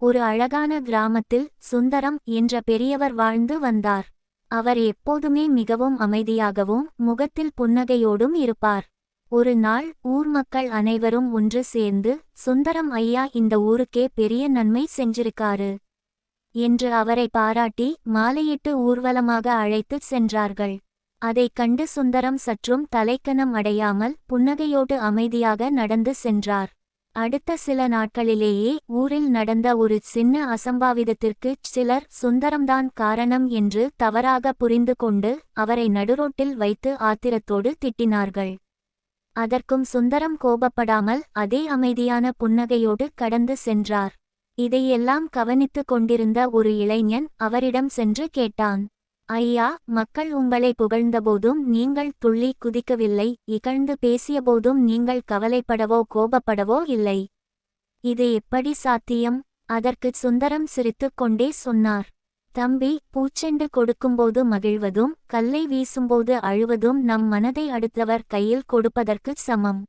ஒரு அழகான கிராமத்தில் சுந்தரம் என்ற பெரியவர் வாழ்ந்து வந்தார். அவர் எப்போதுமே மிகவும் அமைதியாகவும் முகத்தில் புன்னகையோடும் இருப்பார். ஒரு நாள் ஊர் மக்கள் அனைவரும் ஒன்று சேர்ந்து, சுந்தரம் ஐயா இந்த ஊருக்கே பெரிய நன்மை செஞ்சிருக்காரு என்று அவரை பாராட்டி மாலையிட்டு ஊர்வலமாக அழைத்துச் சென்றார்கள். அதைக் கண்டு சுந்தரம் சற்றும் தலைக்கணம் அடையாமல் புன்னகையோடு அமைதியாக நடந்து சென்றார். அடுத்த சில நாட்களிலேயே ஊரில் நடந்த ஒரு சின்ன அசம்பாவிதத்திற்குச் சிலர் சுந்தரம்தான் காரணம் என்று தவறாக புரிந்து கொண்டு அவரை நடுரோட்டில் வைத்து ஆத்திரத்தோடு திட்டினார்கள். அதற்கும் சுந்தரம் கோபப்படாமல் அதே அமைதியான புன்னகையோடு கடந்து சென்றார். இதையெல்லாம் கவனித்து கொண்டிருந்த ஒரு இளைஞன் அவரிடம் சென்று கேட்டான், ஐயா, மக்கள் உங்களை புகழ்ந்தபோதும் நீங்கள் துள்ளி குதிக்கவில்லை, இகழ்ந்து பேசியபோதும் நீங்கள் கவலைப்படவோ கோபப்படவோ இல்லை. இது எப்படி சாத்தியம்? அதற்குச் சுந்தரம் சிரித்துக் கொண்டே சொன்னார், தம்பி, பூச்செண்டு கொடுக்கும்போது மகிழ்வதும் கல்லை வீசும்போது அழுவதும் நம் மனதை அடுத்தவர் கையில் கொடுப்பதற்குச் சமம்.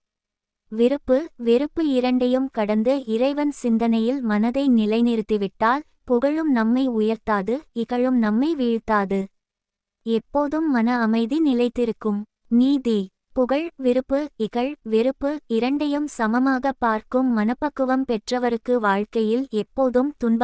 விருப்பு வெறுப்பு இரண்டையும் கடந்து இறைவன் சிந்தனையில் மனதை நிலைநிறுத்திவிட்டால் புகழும் நம்மை உயர்த்தாது, இகழும் நம்மை வீழ்த்தாது. எப்போதும் மன அமைதி நிலைத்திருக்கும். நீதி. புகழ் விருப்பு இகழ் வெறுப்பு இரண்டையும் சமமாக பார்க்கும் மனப்பக்குவம் பெற்றவருக்கு வாழ்க்கையில் எப்போதும் துன்பம்